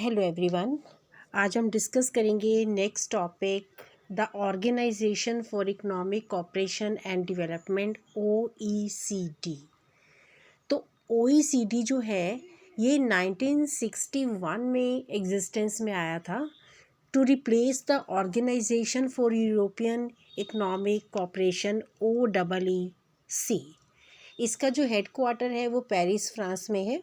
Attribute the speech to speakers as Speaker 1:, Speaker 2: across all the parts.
Speaker 1: Hello everyone. आज हम discuss करेंगे next topic the organisation for economic cooperation and development OECD। तो OECD जो है ये 1961 में एग्जिस्टेंस में आया था to replace the organisation for European economic cooperation OEC। इसका जो हेड क्वार्टर है वो पेरिस फ्रांस में है।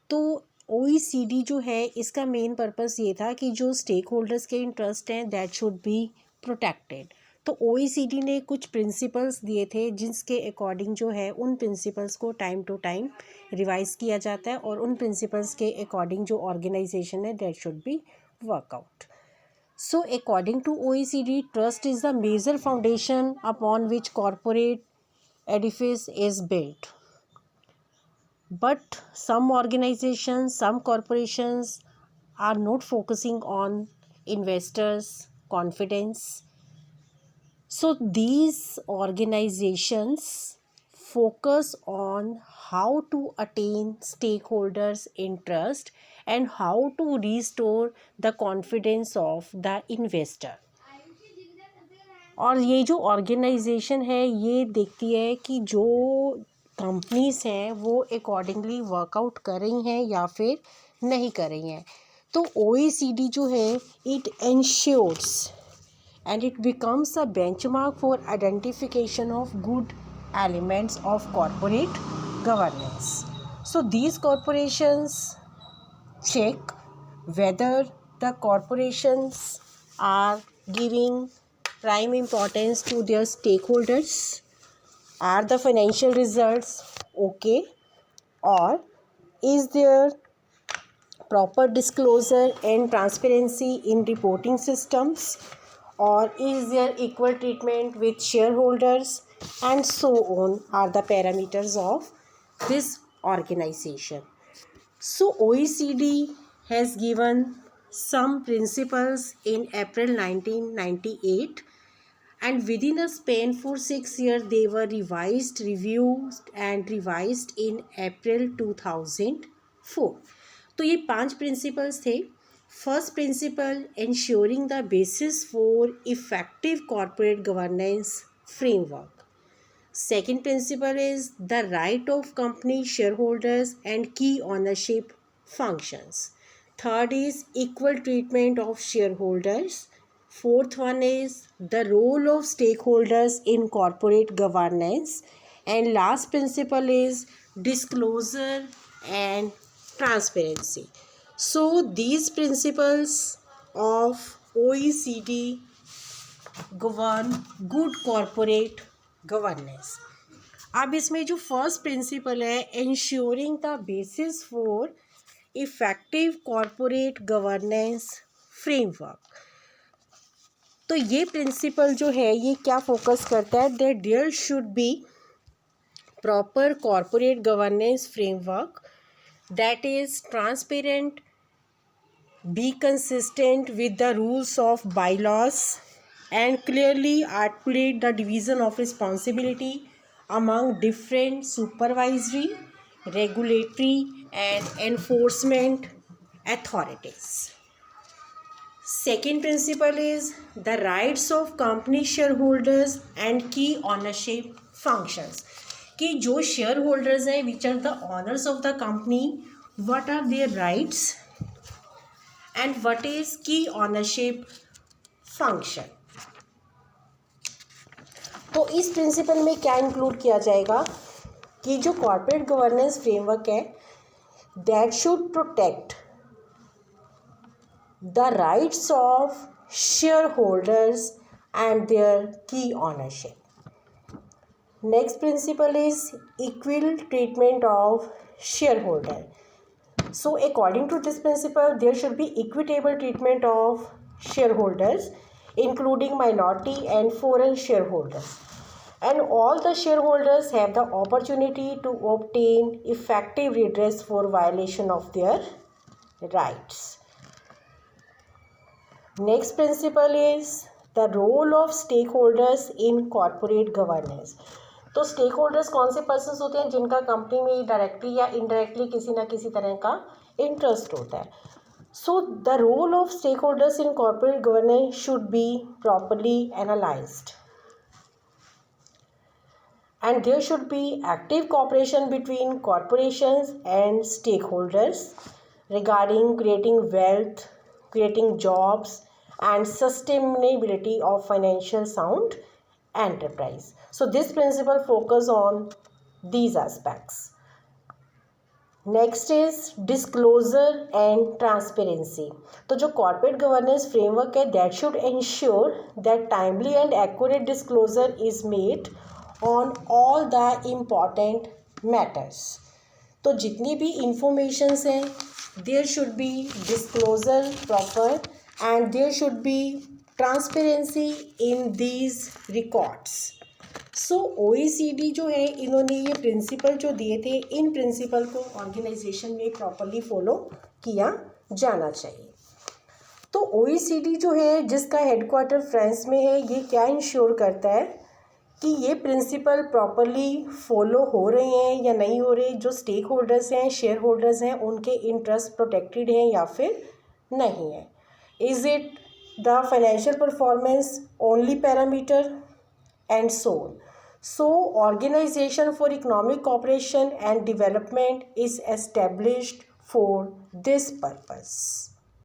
Speaker 1: तो OECD जो है इसका मेन पर्पस ये था कि जो स्टेक होल्डर्स के इंटरेस्ट हैं दैट शुड बी प्रोटेक्टेड। तो OECD ने कुछ प्रिंसिपल्स दिए थे जिसके अकॉर्डिंग जो है उन प्रिंसिपल्स को टाइम टू टाइम रिवाइज किया जाता है और उन प्रिंसिपल्स के अकॉर्डिंग जो ऑर्गेनाइजेशन है that should be workout. So according to OECD, trust is the major foundation upon which corporate edifice is built. But some organizations, some corporations are not focusing on investors' confidence. So these organizations focus on how to attain stakeholders' interest and how to restore the confidence of the investor. और ये जो organisation है ये देखती है कि जो companies हैं वो अकॉर्डिंगली वर्कआउट कर रही हैं या फिर नहीं कर रही हैं। तो OECD जो है it ensures and it becomes a benchmark for identification of good elements of corporate governance. So these corporations check whether the corporations are giving prime importance to their stakeholders. Are the financial results okay, or is there proper disclosure and transparency in reporting systems, or is there equal treatment with shareholders, and so on are the parameters of this organization. So OECD has given some principles in April 1998, and within a span for 6 years they were reviewed and revised in April 2004. तो ये 5 principles थे। First principle ensuring the basis for effective corporate governance framework. Second principle is the right of company shareholders and key ownership functions. Third is equal treatment of shareholders. Fourth one is the role of stakeholders in corporate governance. And last principle is disclosure and transparency. So these principles of OECD govern good corporate governance. अब इसमें जो first principle है ensuring the basis for effective corporate governance framework. तो ये principle जो है ये क्या फोकस करता है that there should be proper corporate governance framework that is transparent, be consistent with the rules of bylaws, and clearly articulate the division of responsibility among different supervisory, regulatory, and enforcement authorities. Second principle is the rights of company shareholders and key ownership functions. कि जो shareholders हैं which are the owners of the company, what are their rights and what is key ownership function. तो इस principal में क्या include किया जाएगा कि जो कॉर्पोरेट गवर्नेंस फ्रेमवर्क है that should protect the rights of shareholders and their key ownership. Next principle is equal treatment of shareholder. So according to this principle, there should be equitable treatment of shareholders, including minority and foreign shareholders. And all the shareholders have the opportunity to obtain effective redress for violation of their rights. Next principle is the role of stakeholders in corporate governance. तो stake holders कौन से persons होते हैं जिनका company में directly या indirectly किसी ना किसी तरह का इंटरेस्ट होता है. So the role of stakeholders in corporate governance should be properly analyzed. And there should be active cooperation between corporations and stakeholders regarding creating wealth, creating jobs, and sustainability of financial sound enterprise. So this principle focus on these aspects. Next is disclosure and transparency. तो जो corporate governance framework है that should ensure that timely and accurate disclosure is made on all the important matters. तो जितनी भी informations हैं there should be disclosure proper and there should be transparency in these records. So OECD जो है इन्होंने ये principle जो दिए थे इन प्रिंसिपल को ऑर्गेनाइजेशन में प्रॉपरली फॉलो किया जाना चाहिए. तो OECD जो है जिसका हेडक्वार्टर फ्रांस में है ये क्या इंश्योर करता है कि ये प्रिंसिपल प्रॉपरली फॉलो हो रहे हैं या नहीं हो रहे, जो स्टेक होल्डर्स हैं शेयर होल्डर्स हैं उनके इंटरेस्ट प्रोटेक्टेड हैं या फिर नहीं है. Is it the financial performance only parameter and so on. So Organization for Economic Cooperation and Development is established for this purpose.